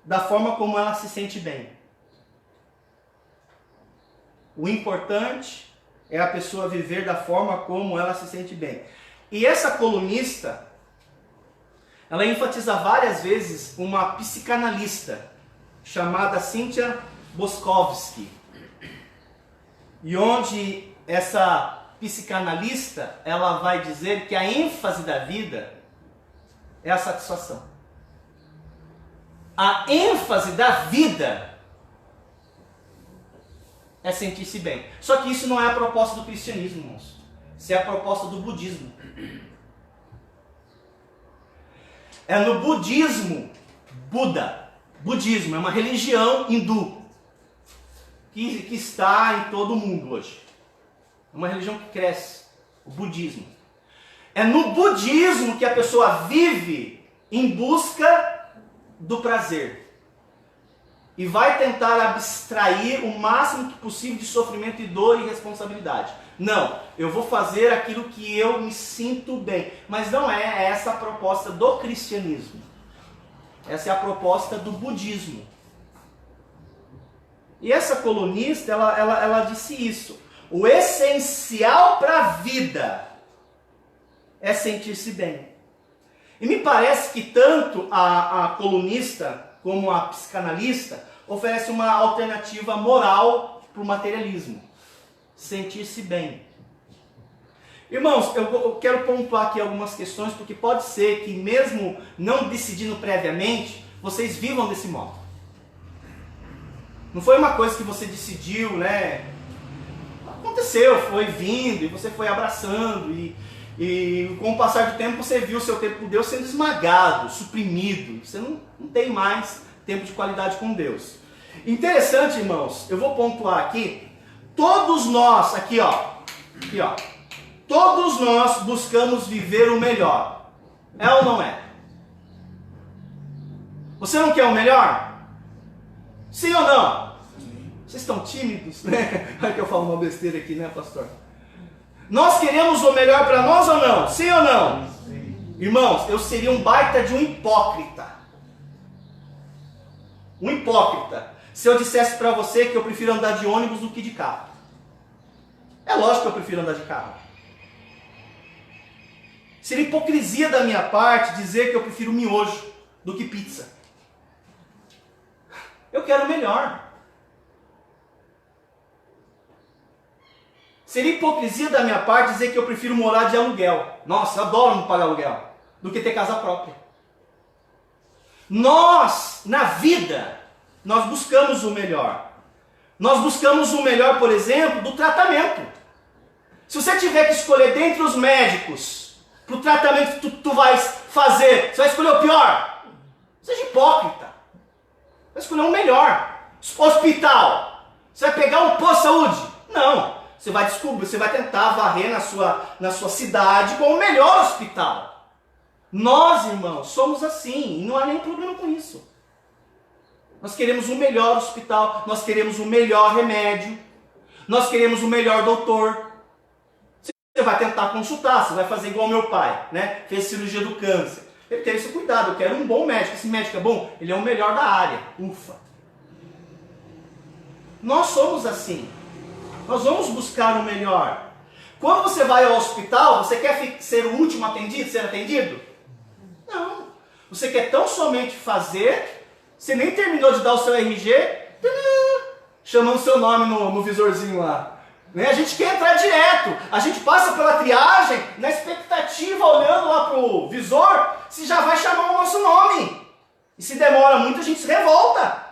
da forma como ela se sente bem. O importante é a pessoa viver da forma como ela se sente bem. E essa colunista, ela enfatiza várias vezes uma psicanalista chamada Cynthia Boskovsky. E onde essa psicanalista, ela vai dizer que a ênfase da vida é a satisfação. A ênfase da vida é sentir-se bem. Só que isso não é a proposta do cristianismo, irmãos. Isso é a proposta do budismo. É no budismo, budismo é uma religião hindu que está em todo o mundo hoje. É uma religião que cresce, o budismo. É no budismo que a pessoa vive em busca do prazer. E vai tentar abstrair o máximo que possível de sofrimento e dor e responsabilidade. Não, eu vou fazer aquilo que eu me sinto bem. Mas não é essa a proposta do cristianismo. Essa é a proposta do budismo. E essa colunista, ela disse isso. O essencial para a vida é sentir-se bem. E me parece que tanto a colunista como a psicanalista oferece uma alternativa moral para o materialismo. Sentir-se bem. Irmãos, eu quero pontuar aqui algumas questões, porque pode ser que mesmo não decidindo previamente, vocês vivam desse modo. Não foi uma coisa que você decidiu, né? Aconteceu, foi vindo, e você foi abraçando, e com o passar do tempo você viu o seu tempo com Deus sendo esmagado, suprimido. Você não tem mais tempo de qualidade com Deus. Interessante, irmãos, eu vou pontuar aqui. Todos nós, aqui ó, todos nós buscamos viver o melhor. É ou não é? Você não quer o melhor? Sim ou não? Vocês estão tímidos, né? É que eu falo uma besteira aqui, né, pastor? Nós queremos o melhor para nós ou não? Sim ou não? Sim. Irmãos, eu seria um baita de um hipócrita. Um hipócrita. Se eu dissesse para você que eu prefiro andar de ônibus do que de carro. É lógico que eu prefiro andar de carro. Seria hipocrisia da minha parte dizer que eu prefiro miojo do que pizza. Eu quero o melhor. Seria hipocrisia da minha parte dizer que eu prefiro morar de aluguel. Nossa, eu adoro não pagar aluguel. Do que ter casa própria. Nós, na vida, nós buscamos o melhor. Nós buscamos o melhor, por exemplo, do tratamento. Se você tiver que escolher dentre os médicos, para o tratamento que tu vais fazer, você vai escolher o pior? Seja hipócrita. Vai escolher o melhor. Hospital. Você vai pegar um posto de saúde? Não. Você vai descobrir, você vai tentar varrer na sua cidade com o melhor hospital. Nós, irmãos, somos assim, e não há nenhum problema com isso. Nós queremos o melhor hospital, nós queremos o melhor remédio, nós queremos o melhor doutor. Você vai tentar consultar, você vai fazer igual meu pai, né? Fez cirurgia do câncer. Ele teve esse cuidado, eu quero um bom médico. Esse médico é bom? Ele é o melhor da área. Ufa! Nós somos assim. Nós vamos buscar o melhor. Quando você vai ao hospital, você quer ser o último atendido, ser atendido? Não. Você quer tão somente fazer, você nem terminou de dar o seu RG, chamando seu nome no visorzinho lá. Né? A gente quer entrar direto. A gente passa pela triagem, na expectativa, olhando lá pro visor, se já vai chamar o nosso nome. E se demora muito, a gente se revolta.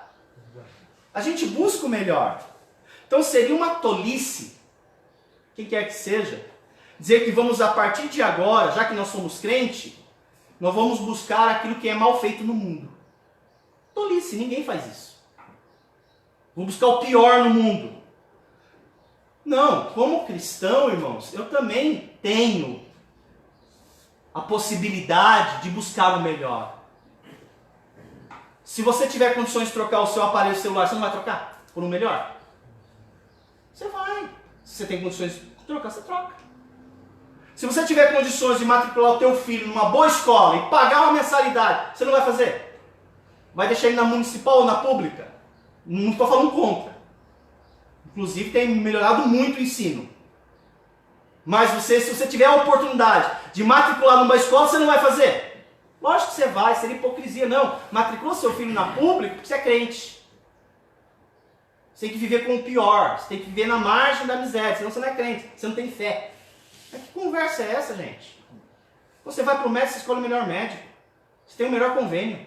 A gente busca o melhor. Então seria uma tolice, quem quer que seja, dizer que vamos a partir de agora, já que nós somos crentes, nós vamos buscar aquilo que é mal feito no mundo. Tolice, ninguém faz isso. Vou buscar o pior no mundo. Não, como cristão, irmãos, eu também tenho a possibilidade de buscar o melhor. Se você tiver condições de trocar o seu aparelho celular, você não vai trocar por um melhor? Você vai. Se você tem condições de trocar, você troca. Se você tiver condições de matricular o teu filho numa boa escola e pagar uma mensalidade, você não vai fazer? Vai deixar ele na municipal ou na pública? Não estou falando contra. Inclusive tem melhorado muito o ensino. Mas se você tiver a oportunidade de matricular numa escola, você não vai fazer? Lógico que você vai, seria hipocrisia. Não, matricula seu filho na pública porque você é crente. Você tem que viver com o pior, você tem que viver na margem da miséria, senão você não é crente, você não tem fé. Mas que conversa é essa, gente? Você vai para o médico, você escolhe o melhor médico. Você tem o melhor convênio.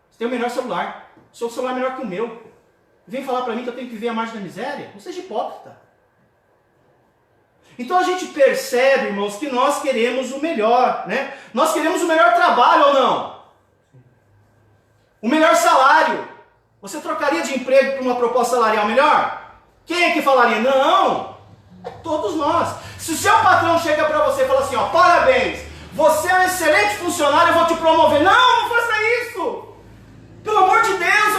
Você tem o melhor celular. O seu celular é melhor que o meu. Vem falar para mim que eu tenho que viver à margem da miséria? Não seja hipócrita. Então a gente percebe, irmãos, que nós queremos o melhor, né? Nós queremos o melhor trabalho ou não? O melhor salário. Você trocaria de emprego por uma proposta salarial melhor? Quem é que falaria? Não! Todos nós. Se o seu patrão chega para você e fala assim, ó, parabéns, você é um excelente funcionário, eu vou te promover. Não, não faça isso! Pelo amor de Deus,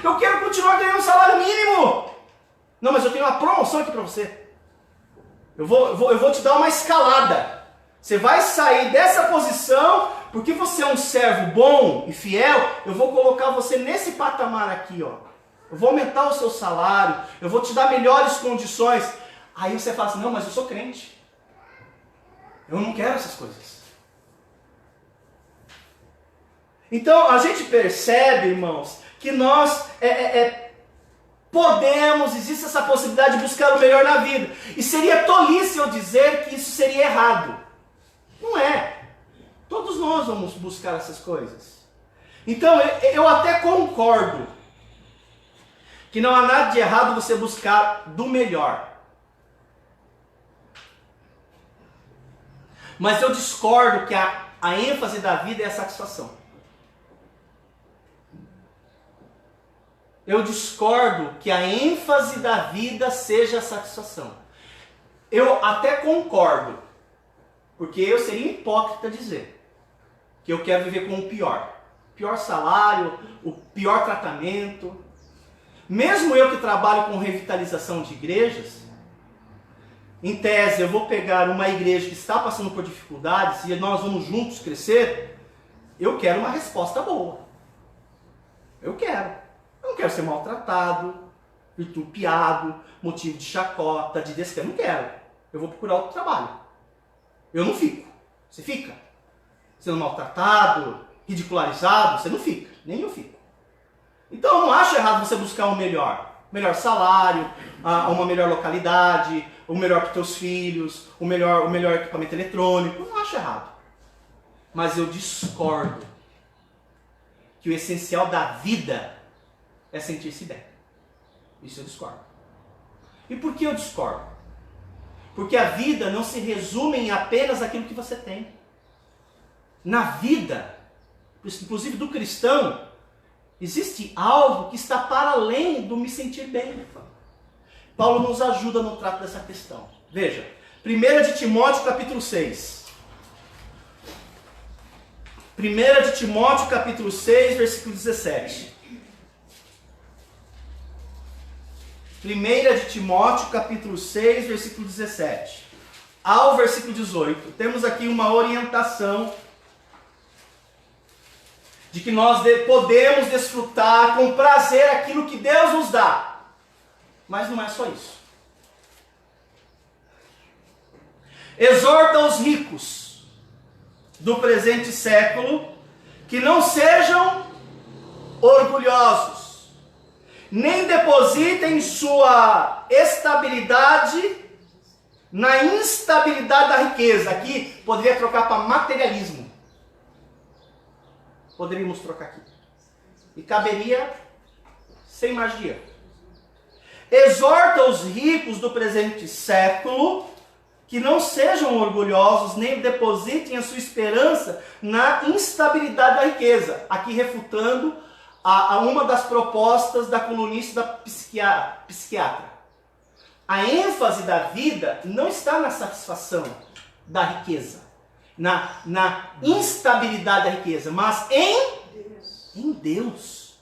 eu quero continuar ganhando um salário mínimo. Não, mas eu tenho uma promoção aqui para você. Eu vou te dar uma escalada. Você vai sair dessa posição, porque você é um servo bom e fiel, eu vou colocar você nesse patamar aqui, ó. Eu vou aumentar o seu salário, eu vou te dar melhores condições. Aí você fala assim, não, mas eu sou crente. Eu não quero essas coisas. Então, a gente percebe, irmãos, que nós podemos, existe essa possibilidade de buscar o melhor na vida. E seria tolice eu dizer que isso seria errado. Não é. Todos nós vamos buscar essas coisas. Então, eu até concordo que não há nada de errado você buscar do melhor. Mas eu discordo que a ênfase da vida é a satisfação. Eu discordo que a ênfase da vida seja a satisfação. Eu até concordo, porque eu seria hipócrita dizer que eu quero viver com o pior. Pior salário, o pior tratamento. Mesmo eu que trabalho com revitalização de igrejas, em tese eu vou pegar uma igreja que está passando por dificuldades e nós vamos juntos crescer, eu quero uma resposta boa. Eu quero. Eu não quero ser maltratado, vitupeado, motivo de chacota, de descrédito. Eu não quero. Eu vou procurar outro trabalho. Eu não fico. Você fica. Sendo maltratado, ridicularizado, você não fica. Nem eu fico. Então eu não acho errado você buscar o melhor. Melhor salário, uma melhor localidade, o melhor para os teus filhos, o melhor equipamento eletrônico. Eu não acho errado. Mas eu discordo que o essencial da vida é sentir-se bem. Isso eu discordo. E por que eu discordo? Porque a vida não se resume em apenas aquilo que você tem. Na vida, inclusive do cristão, existe algo que está para além do me sentir bem. Paulo nos ajuda no trato dessa questão. Veja, 1 de Timóteo capítulo 6. 1 de Timóteo capítulo 6, versículo 17. 1 de Timóteo, capítulo 6, versículo 17 ao versículo 18, temos aqui uma orientação de que nós podemos desfrutar com prazer aquilo que Deus nos dá. Mas não é só isso. Exorta os ricos do presente século que não sejam orgulhosos, nem depositem sua estabilidade na instabilidade da riqueza. Aqui poderia trocar para materialismo. Poderíamos trocar aqui. E caberia sem magia. Exorta os ricos do presente século que não sejam orgulhosos, nem depositem a sua esperança na instabilidade da riqueza. Aqui refutando a uma das propostas da colunista da psiquiatra. A ênfase da vida não está na satisfação da riqueza, na instabilidade da riqueza, mas em Deus.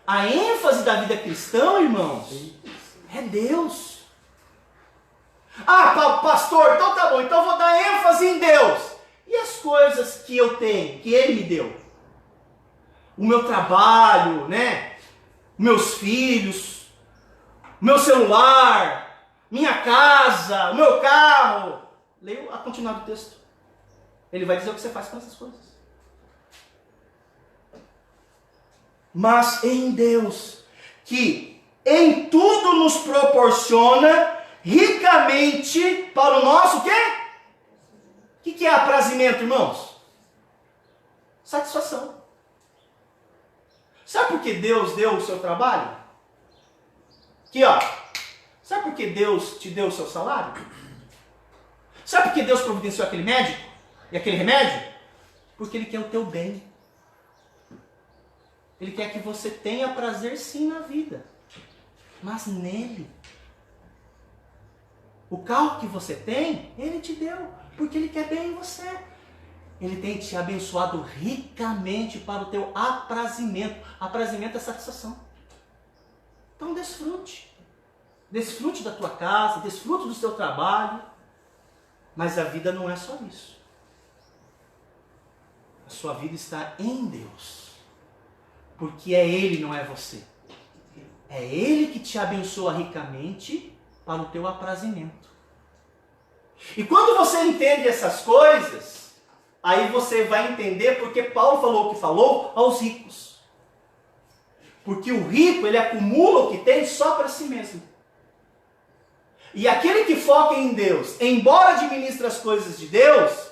A ênfase da vida cristã, irmãos, é Deus. Ah, pastor, então tá bom, então eu vou dar ênfase em Deus. E as coisas que eu tenho, que Ele me deu? O meu trabalho, né? Meus filhos, meu celular, minha casa, o meu carro. Leia a continuar do texto. Ele vai dizer o que você faz com essas coisas. Mas em Deus, que em tudo nos proporciona ricamente para o nosso quê? O que é aprazimento, irmãos? Satisfação. Sabe por que Deus deu o seu trabalho? Aqui, ó. Sabe por que Deus te deu o seu salário? Sabe por que Deus providenciou aquele médico e aquele remédio? Porque Ele quer o teu bem. Ele quer que você tenha prazer sim na vida, mas nele. O carro que você tem, Ele te deu, porque Ele quer bem em você. Ele tem te abençoado ricamente para o teu aprazimento. Aprazimento é satisfação. Então desfrute. Desfrute da tua casa, desfrute do seu trabalho. Mas a vida não é só isso. A sua vida está em Deus. Porque é Ele, não é você. É Ele que te abençoa ricamente para o teu aprazimento. E quando você entende essas coisas, aí você vai entender porque Paulo falou o que falou aos ricos. Porque o rico, ele acumula o que tem só para si mesmo. E aquele que foca em Deus, embora administre as coisas de Deus,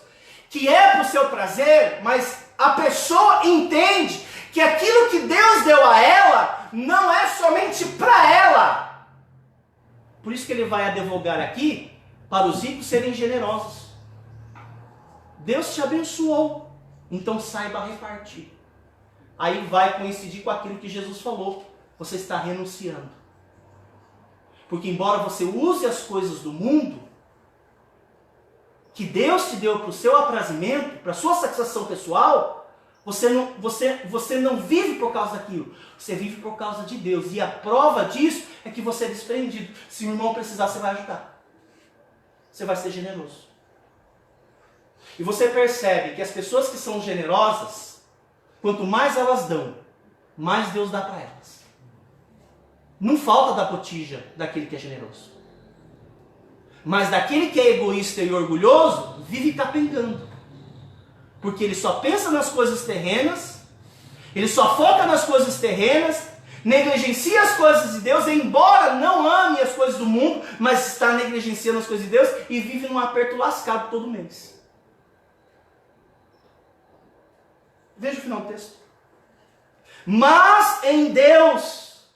que é para o seu prazer, mas a pessoa entende que aquilo que Deus deu a ela não é somente para ela. Por isso que ele vai advogar aqui para os ricos serem generosos. Deus te abençoou, então saiba repartir. Aí vai coincidir com aquilo que Jesus falou. Você está renunciando. Porque embora você use as coisas do mundo, que Deus te deu para o seu aprazimento, para a sua satisfação pessoal, você não vive por causa daquilo. Você vive por causa de Deus. E a prova disso é que você é desprendido. Se o irmão precisar, você vai ajudar. Você vai ser generoso. E você percebe que as pessoas que são generosas, quanto mais elas dão, mais Deus dá para elas. Não falta da botija daquele que é generoso. Mas daquele que é egoísta e orgulhoso, vive capengando. Porque ele só pensa nas coisas terrenas, ele só foca nas coisas terrenas, negligencia as coisas de Deus, embora não ame as coisas do mundo, mas está negligenciando as coisas de Deus e vive num aperto lascado todo mês. Veja o final do texto. Mas em Deus,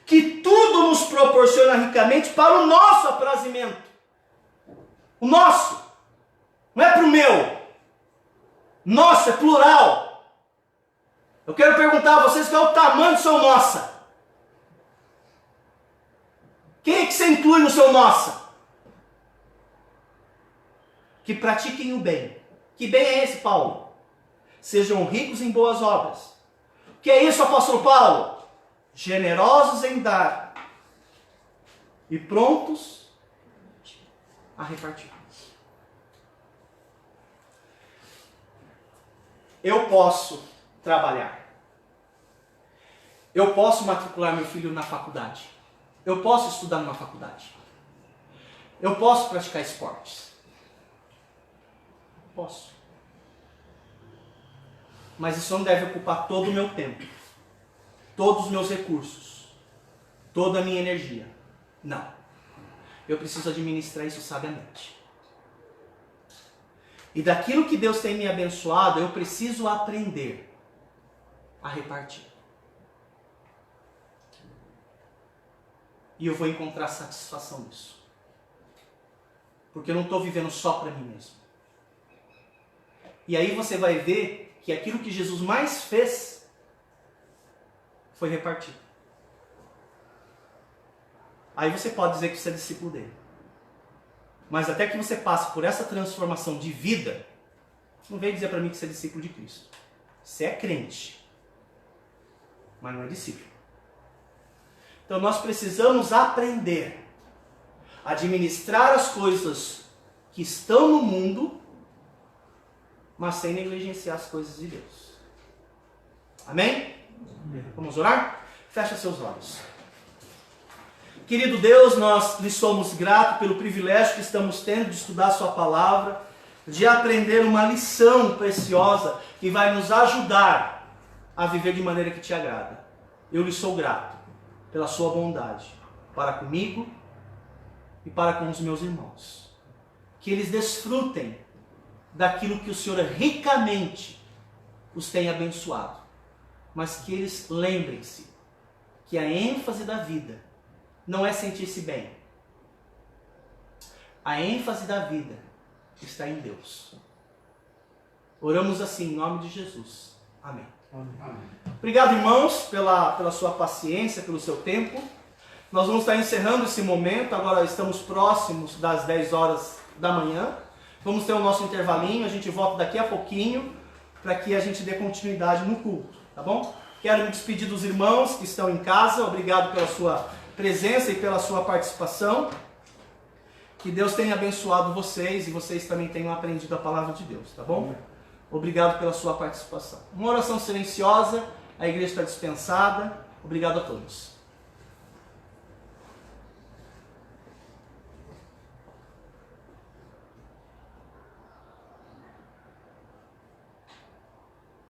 que tudo nos proporciona ricamente para o nosso aprazimento. O nosso. Não é para o meu. Nosso é plural. Eu quero perguntar a vocês qual é o tamanho do seu nossa. Quem é que você inclui no seu nossa? Que pratiquem o bem. Que bem é esse, Paulo? Sejam ricos em boas obras. O que é isso, apóstolo Paulo? Generosos em dar e prontos a repartir. Eu posso trabalhar. Eu posso matricular meu filho na faculdade. Eu posso estudar numa faculdade. Eu posso praticar esportes. Posso. Mas isso não deve ocupar todo o meu tempo. Todos os meus recursos, toda a minha energia. Não. Eu preciso administrar isso sabiamente. E daquilo que Deus tem me abençoado, eu preciso aprender a repartir. E eu vou encontrar satisfação nisso. Porque eu não estou vivendo só para mim mesmo. E aí você vai ver que aquilo que Jesus mais fez foi repartir. aí você pode dizer que você é discípulo dele. Mas até que você passe por essa transformação de vida, não vem dizer para mim que você é discípulo de Cristo. Você é crente, mas não é discípulo. Então nós precisamos aprender a administrar as coisas que estão no mundo, mas sem negligenciar as coisas de Deus. Amém? Vamos orar? Fecha seus olhos. Querido Deus, nós lhe somos gratos pelo privilégio que estamos tendo de estudar a sua palavra, de aprender uma lição preciosa que vai nos ajudar a viver de maneira que te agrada. Eu lhe sou grato pela sua bondade para comigo e para com os meus irmãos. Que eles desfrutem daquilo que o Senhor ricamente os tem abençoado. Mas que eles lembrem-se que a ênfase da vida não é sentir-se bem. A ênfase da vida está em Deus. Oramos assim em nome de Jesus. Amém. Amém. Obrigado, irmãos, pela sua paciência, pelo seu tempo. Nós vamos estar encerrando esse momento. Agora estamos próximos das 10 horas da manhã. Vamos ter o nosso intervalinho. A gente volta daqui a pouquinho para que a gente dê continuidade no culto. Tá bom? Quero me despedir dos irmãos que estão em casa. Obrigado pela sua presença e pela sua participação. Que Deus tenha abençoado vocês e vocês também tenham aprendido a palavra de Deus, tá bom? Obrigado pela sua participação. Uma oração silenciosa, a igreja está dispensada. Obrigado a todos.